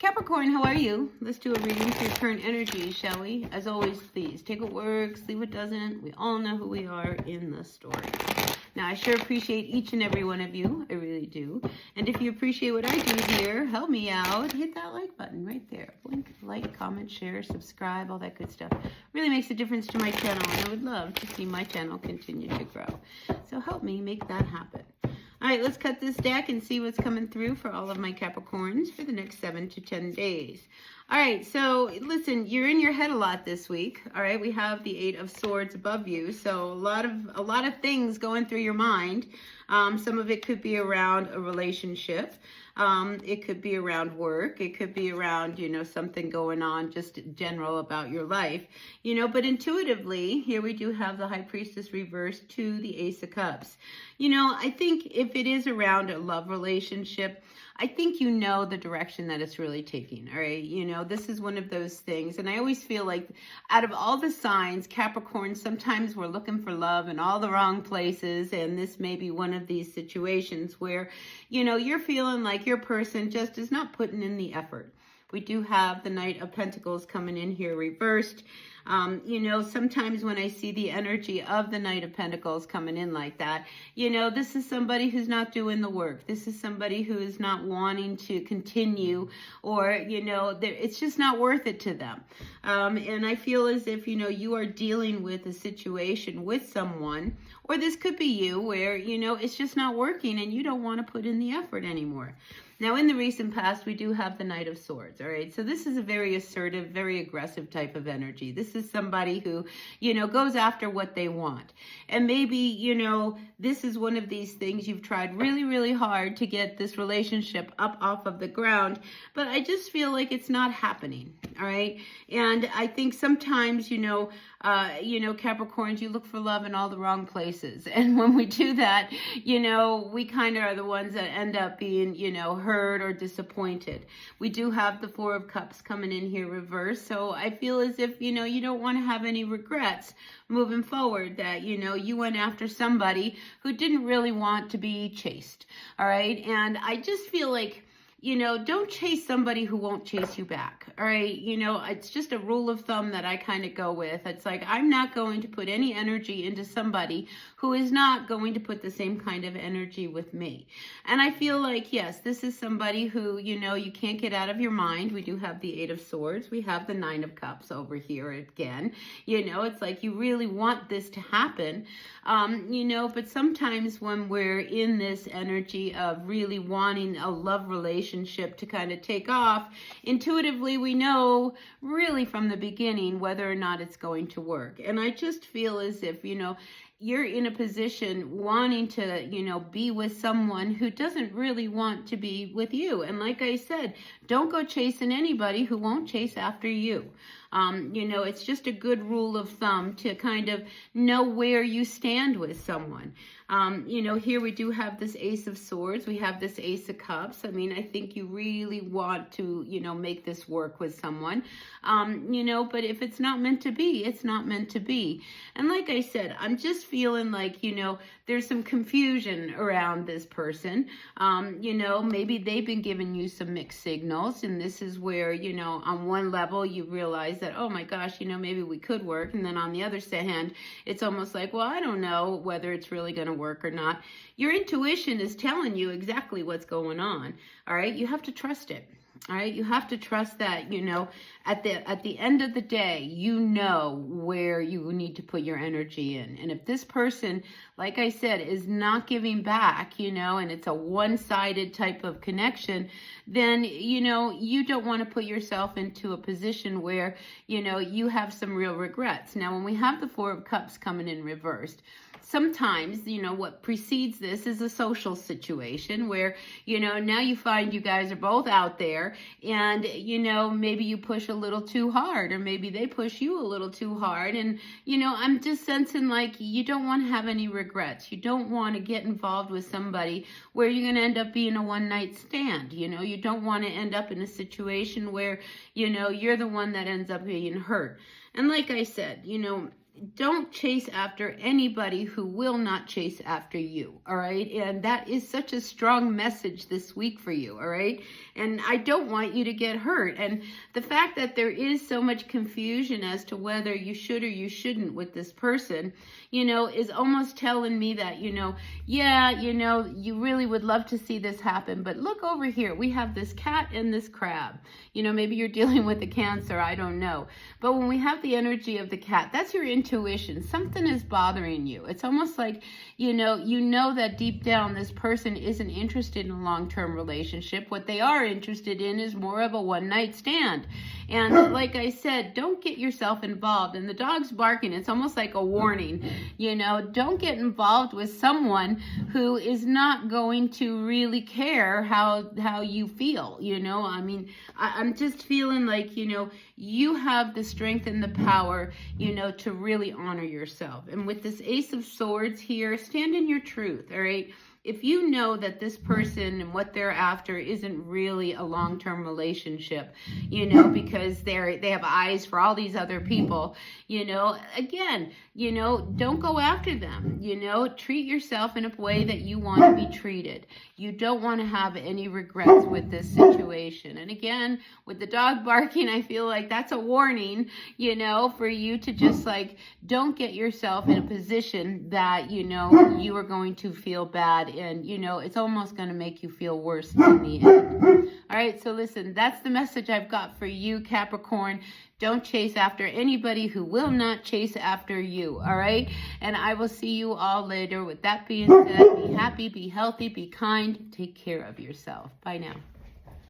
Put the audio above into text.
Capricorn, how are you? Let's do a reading for your current energy, shall we? As always, please take what works, leave what doesn't. We all know who we are in the story. Now, I sure appreciate each and every one of you. I really do. And if you appreciate what I do here, help me out. Hit that like button right there. Blink, like, comment, share, subscribe, all that good stuff. Really makes a difference to my channel, and I would love to see my channel continue to grow. So help me make that happen. All right, let's cut this deck and see what's coming through for all of my Capricorns for the next 7 to 10 days. All right, so listen, you're in your head a lot this week. All right, we have the 8 of Swords above you, so a lot of things going through your mind. Some of it could be around a relationship. It could be around work. It could be around, something going on just general about your life, but intuitively, here we do have the High Priestess reversed to the Ace of Cups. I think if it is around a love relationship, I think the direction that it's really taking, all right? This is one of those things, and I always feel like out of all the signs, Capricorn, sometimes we're looking for love in all the wrong places, and this may be one of these situations where, you're feeling like your person just is not putting in the effort. We do have the Knight of Pentacles coming in here reversed. Sometimes when I see the energy of the Knight of Pentacles coming in like that, this is somebody who's not doing the work. This is somebody who is not wanting to continue, or, it's just not worth it to them. And I feel as if, you are dealing with a situation with someone, or this could be you, where, it's just not working and you don't want to put in the effort anymore. Now, in the recent past, we do have the Knight of Swords, all right? So this is a very assertive, very aggressive type of energy. This is somebody who, goes after what they want. And maybe, this is one of these things you've tried really, really hard to get this relationship up off of the ground, but I just feel like it's not happening, all right? And I think sometimes, Capricorns, you look for love in all the wrong places. And when we do that, we kind of are the ones that end up being, hurt or disappointed. We do have the Four of Cups coming in here reversed. So I feel as if, you don't want to have any regrets moving forward that, you went after somebody who didn't really want to be chased. All right. And I just feel like, don't chase somebody who won't chase you back, all right? It's just a rule of thumb that I kind of go with. It's like, I'm not going to put any energy into somebody who is not going to put the same kind of energy with me. And I feel like, yes, this is somebody who, you can't get out of your mind. We do have the 8 of Swords. We have the 9 of Cups over here again. It's like you really want this to happen, but sometimes when we're in this energy of really wanting a love relationship to kind of take off, intuitively we know really from the beginning whether or not it's going to work. And I just feel as if, you're in a position wanting to, be with someone who doesn't really want to be with you. And like I said, don't go chasing anybody who won't chase after you. It's just a good rule of thumb to kind of know where you stand with someone. Here we do have this Ace of Swords. We have this Ace of Cups. I mean, I think you really want to, make this work with someone. But if it's not meant to be, it's not meant to be. And like I said, I'm just feeling like, there's some confusion around this person. Maybe they've been giving you some mixed signals, and this is where, on one level you realize that, oh my gosh, maybe we could work. And then on the other hand, it's almost like, well, I don't know whether it's really going to work or not. Your intuition is telling you exactly what's going on. All right. You have to trust it. All right. You have to trust that, at the end of the day, where you need to put your energy in. And if this person, like I said, is not giving back, and it's a one-sided type of connection, then, you don't want to put yourself into a position where, you have some real regrets. Now, when we have the Four of Cups coming in reversed, sometimes, what precedes this is a social situation where, now you find you guys are both out there and, maybe you push a little too hard, or maybe they push you a little too hard. And, I'm just sensing like you don't want to have any regrets. You don't want to get involved with somebody where you're going to end up being a one-night stand. You don't want to end up in a situation where, you're the one that ends up being hurt. And like I said, don't chase after anybody who will not chase after you, all right? And that is such a strong message this week for you, all right? And I don't want you to get hurt. And the fact that there is so much confusion as to whether you should or you shouldn't with this person, is almost telling me that, yeah, you really would love to see this happen, but look over here. We have this cat and this crab. Maybe you're dealing with a Cancer, I don't know. But when we have the energy of the cat, that's your intuition. Something is bothering you. It's almost like, you know that deep down this person isn't interested in a long-term relationship. What they are interested in is more of a one-night stand. And like I said, don't get yourself involved. And the dog's barking, it's almost like a warning. Don't get involved with someone who is not going to really care how you feel. I'm just feeling like, you have the strength and the power, to really honor yourself. And with this Ace of Swords here, stand in your truth, all right? If you know that this person and what they're after isn't really a long-term relationship, because they have eyes for all these other people, again, don't go after them, treat yourself in a way that you want to be treated. You don't want to have any regrets with this situation. And again, with the dog barking, I feel like that's a warning, for you to just don't get yourself in a position that, you are going to feel bad. And, it's almost going to make you feel worse in the end. All right. So listen, that's the message I've got for you, Capricorn. Don't chase after anybody who will not chase after you. All right. And I will see you all later. With that being said, be happy, be healthy, be kind, take care of yourself. Bye now.